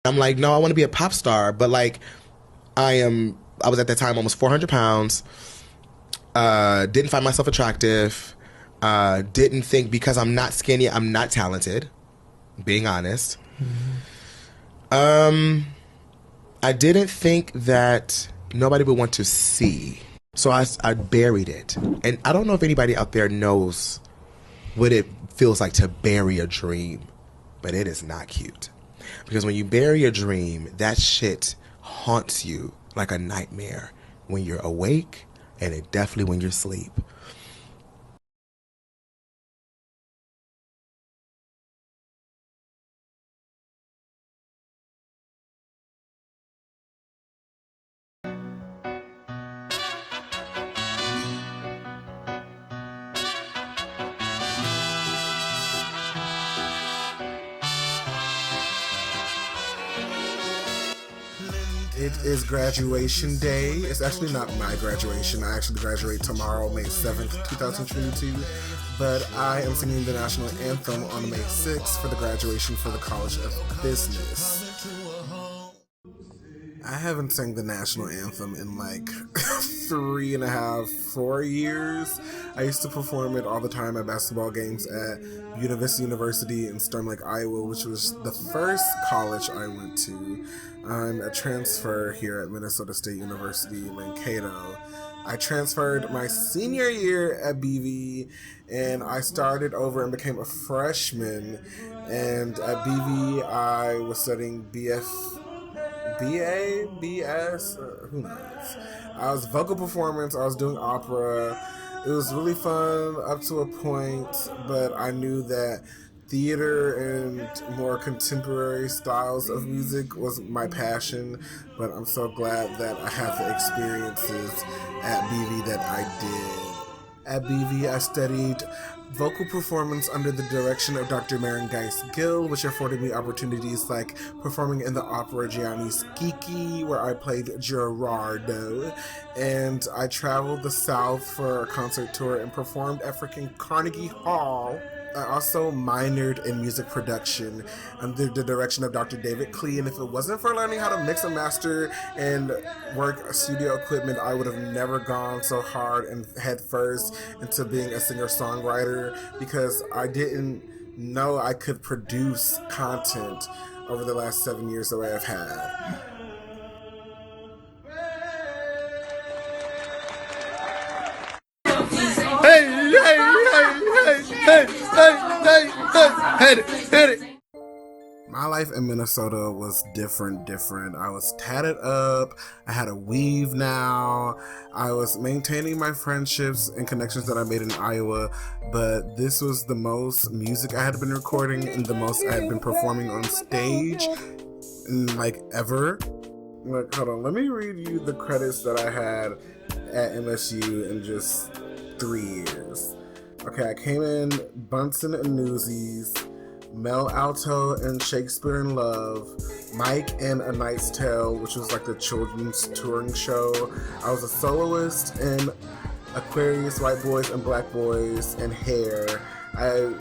I'm like, no, I want to be a pop star, but like, I was at that time almost 400 pounds. Didn't find myself attractive. Didn't think because I'm not skinny, I'm not talented. Being honest. I didn't think that nobody would want to see. So I buried it. And I don't know if anybody out there knows what it feels like to bury a dream, but it is not cute. Because when you bury a dream, that shit haunts you like a nightmare when you're awake and it definitely when you're asleep. It is graduation day. It's actually not my graduation. I actually graduate tomorrow, May 7th, 2022. But I am singing the national anthem on May 6th for the graduation for the College of Business. I haven't sang the national anthem in like 3.5, 4 years. I used to perform it all the time at basketball games at Buena Vista University in Storm Lake, Iowa, which was the first college I went to. I'm a transfer here at Minnesota State University, Mankato. I transferred my senior year at BV and I started over and became a freshman. And at BV, I was studying BS, who knows? I was vocal performance, I was doing opera. It was really fun up to a point, but I knew that theater and more contemporary styles of music was my passion. But I'm so glad that I have the experiences at BV that I did. At BV, I studied vocal performance under the direction of Dr. Maren Gill, which afforded me opportunities like performing in the opera Gianni Schicchi, where I played Gerardo, and I traveled the South for a concert tour and performed at freaking Carnegie Hall. I also minored in music production under the direction of Dr. David Klee, and if it wasn't for learning how to mix and master and work studio equipment, I would have never gone so hard and head first into being a singer-songwriter because I didn't know I could produce content over the last 7 years the way I've had. Hey, hey, hey, hey, hey, hey, hey, hit it, hit it. My life in Minnesota was different. I was tatted up. I had a weave now. I was maintaining my friendships and connections that I made in Iowa, but this was the most music I had been recording and the most I had been performing on stage in like ever. Like, hold on, let me read you the credits that I had at MSU in just 3 years. Okay, I came in Bunsen and Newsies, Mel Alto and Shakespeare in Love, Mike and A Knight's Tale, which was like the children's touring show. I was a soloist in Aquarius, White Boys and Black Boys, and Hair. I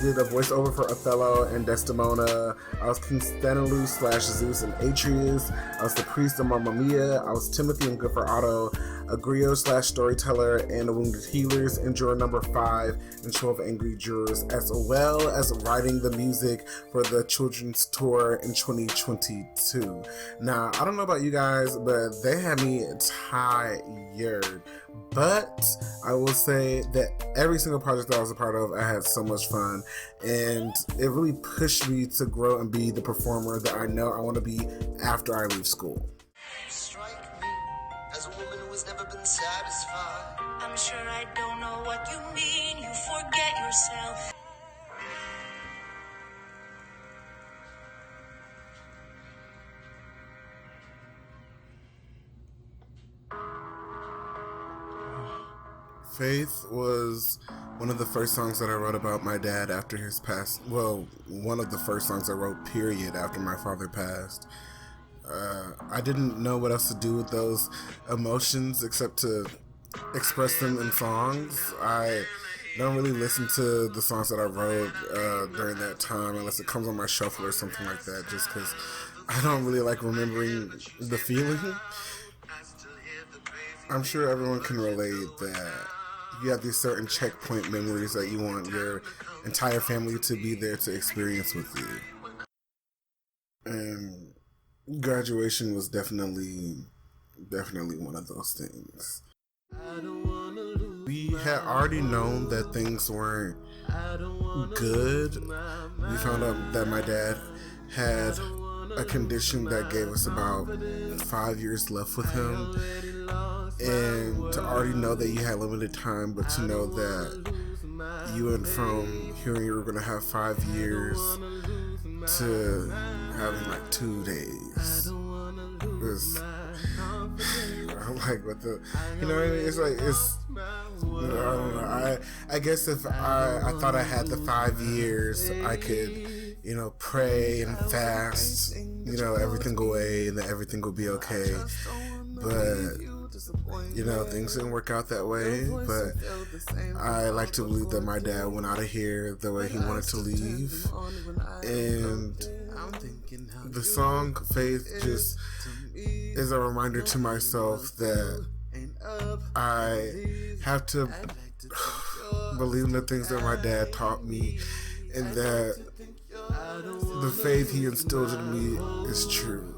did a voiceover for Othello and Desdemona. I was King Stanislaus slash Zeus and Atreus. I was the priest of Mamma Mia. I was Timothy and Good for Otto, a griot slash storyteller and a wounded healers in juror number 5 and 12 angry jurors, as well as writing the music for the children's tour in 2022. Now, I don't know about you guys, but they had me tired. But I will say that every single project that I was a part of, I had so much fun, and it really pushed me to grow and be the performer that I know I want to be after I leave school. You strike me as a woman who has never been satisfied. I'm sure I don't know what you mean. You forget yourself. Faith was one of the first songs that I wrote about my dad after his pass. Well, one of the first songs I wrote, period, after my father passed. I didn't know what else to do with those emotions except to express them in songs. I don't really listen to the songs that I wrote during that time unless it comes on my shuffle or something like that, just because I don't really like remembering the feeling. I'm sure everyone can relate that you have these certain checkpoint memories that you want your entire family to be there to experience with you. And graduation was definitely one of those things. We had already known that things weren't good. We found out that my dad had a condition that gave us about 5 years left with him. And to already know that you had limited time, but to know that you went from hearing you were going to have 5 years to having like 2 days was like what the, you know what I mean? It's like, it's, I don't know. I guess if I thought I had the 5 years, I could, pray and fast, everything go away and then everything will be okay. But things didn't work out that way. But I like to believe that my dad went out of here the way he wanted to leave. And the song Faith just is a reminder to myself that I have to believe in the things that my dad taught me, and that the faith he instilled in me is true.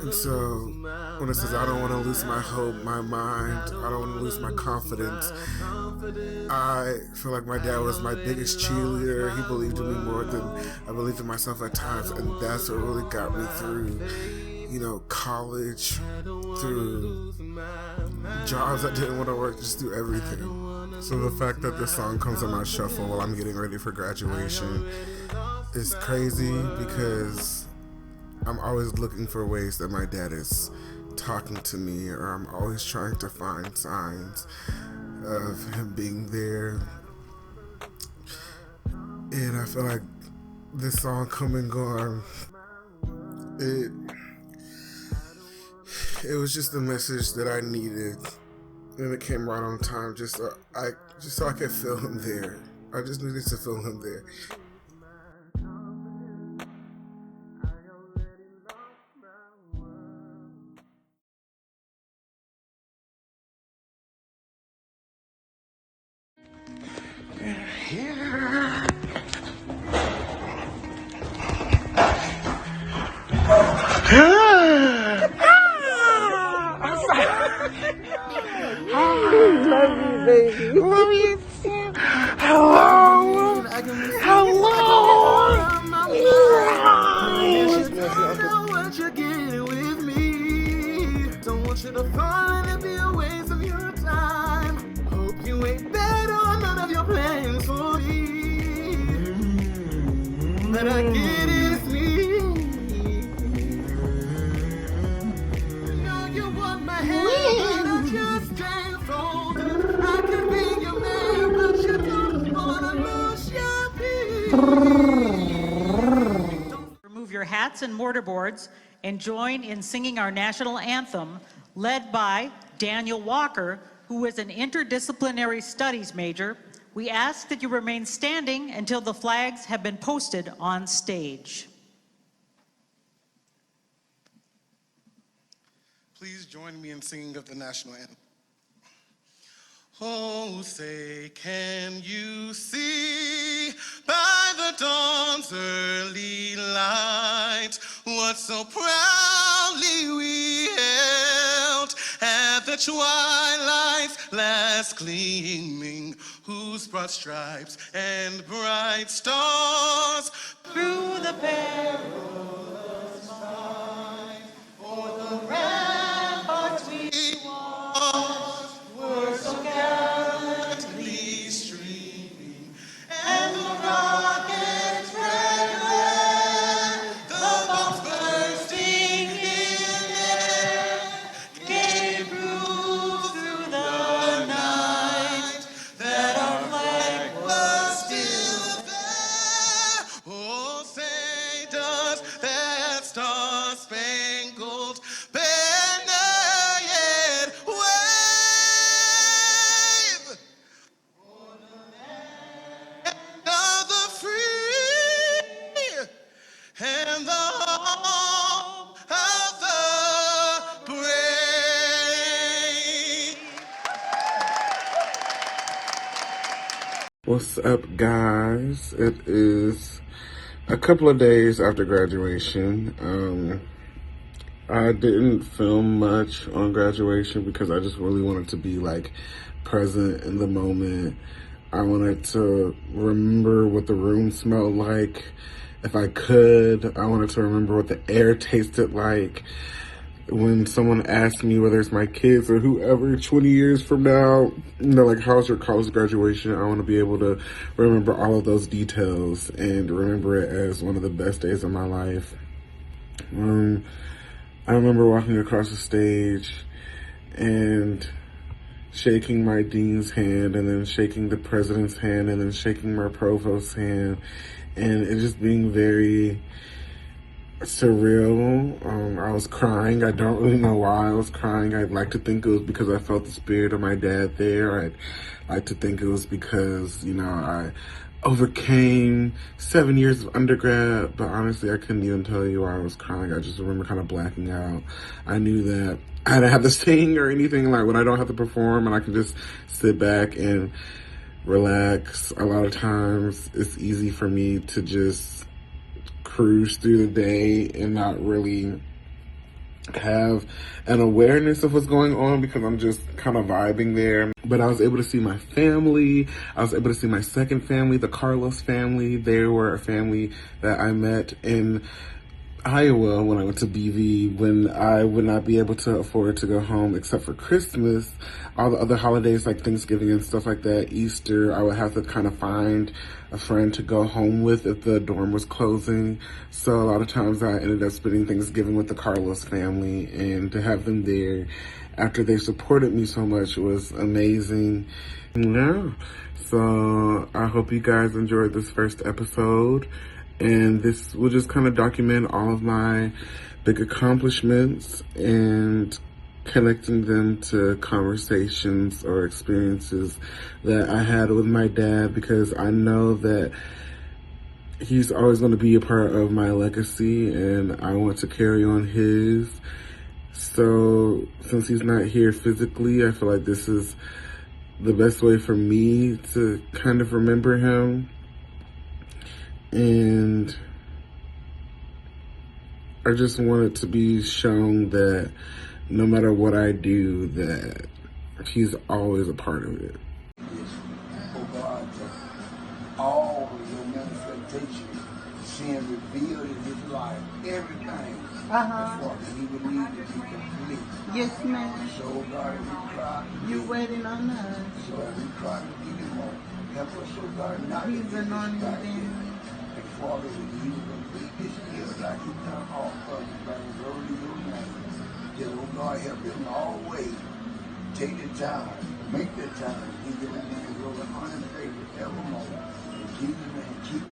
And so when it says I don't want to lose my hope, my mind, I don't want to lose my confidence, I feel like my dad was my biggest cheerleader. He believed in me more than I believed in myself at times, and that's what really got me through college, through jobs I didn't want to work, just through everything. So the fact that this song comes on my shuffle while I'm getting ready for graduation is crazy, because I'm always looking for ways that my dad is talking to me, or I'm always trying to find signs of him being there. And I feel like this song, Come and Gone, it was just the message that I needed, and it came right on time, just so I could feel him there. I just needed to feel him there. Love you, baby. Love you too. Hello. Hello. What you're getting with me. Don't want you to fall and it be a waste of your time. Hope you ain't bet on none of your plans for me. But I get it, it's me. You know you want my hand, but I just can't fold. I can be your man, but you don't wanna lose your peace. Remove your hats and mortarboards and join in singing our national anthem, led by Daniel Walker, who is an interdisciplinary studies major. We ask that you remain standing until the flags have been posted on stage. Please join me in singing of the national anthem. Oh, say, can you see by the dawn's early light what so proudly we held at the twilight's last gleaming, whose broad stripes and bright stars through the perilous fight o'er the ramparts we watched were so gallantly streaming, and the rockets red red, the bombs bursting in air, gave proof through the night that our flag was still there. Oh, say and the hope of the brave. What's up, guys? It is a couple of days after graduation. I didn't film much on graduation because I just really wanted to be like present in the moment. I wanted to remember what the room smelled like. If I could, I wanted to remember what the air tasted like. When someone asks me, whether it's my kids or whoever, 20 years from now, like, how's your college graduation? I want to be able to remember all of those details and remember it as one of the best days of my life. I remember walking across the stage and shaking my dean's hand, and then shaking the president's hand, and then shaking my provost's hand, and it just being very surreal. I was crying. I don't really know why I was crying. I'd like to think it was because I felt the spirit of my dad there. I'd like to think it was because, I overcame 7 years of undergrad, but honestly, I couldn't even tell you why I was crying. I just remember kind of blacking out. I knew that I didn't have to sing or anything, like when I don't have to perform and I can just sit back and relax. A lot of times it's easy for me to just cruise through the day and not really have an awareness of what's going on because I'm just kind of vibing there. But I was able to see my family. I was able to see my second family, the Carlos family. They were a family that I met in Iowa when I went to BV, when I would not be able to afford to go home except for Christmas. All the other holidays like Thanksgiving and stuff like that, Easter, I would have to kind of find a friend to go home with if the dorm was closing. So a lot of times I ended up spending Thanksgiving with the Carlos family, and to have them there after they supported me so much was amazing. Yeah. So I hope you guys enjoyed this first episode. And this will just kind of document all of my big accomplishments and connecting them to conversations or experiences that I had with my dad, because I know that he's always going to be a part of my legacy and I want to carry on his. So since he's not here physically, I feel like this is the best way for me to kind of remember him. And I just want it to be shown that no matter what I do, that he's always a part of it. Oh God, all of your manifestations, seeing revealed in his life, everything. That's what he would need to be complete. Yes, ma'am. So God, we cry. You're waiting on us. So we cry to give him more. Help us, oh God, not to He's anointed them. And Father, when you complete this year, like you've done all of it, by the glory of your name, then, oh God, help him always take the time, make the time, give your name glory, honor, and favor evermore. In Jesus' name, keep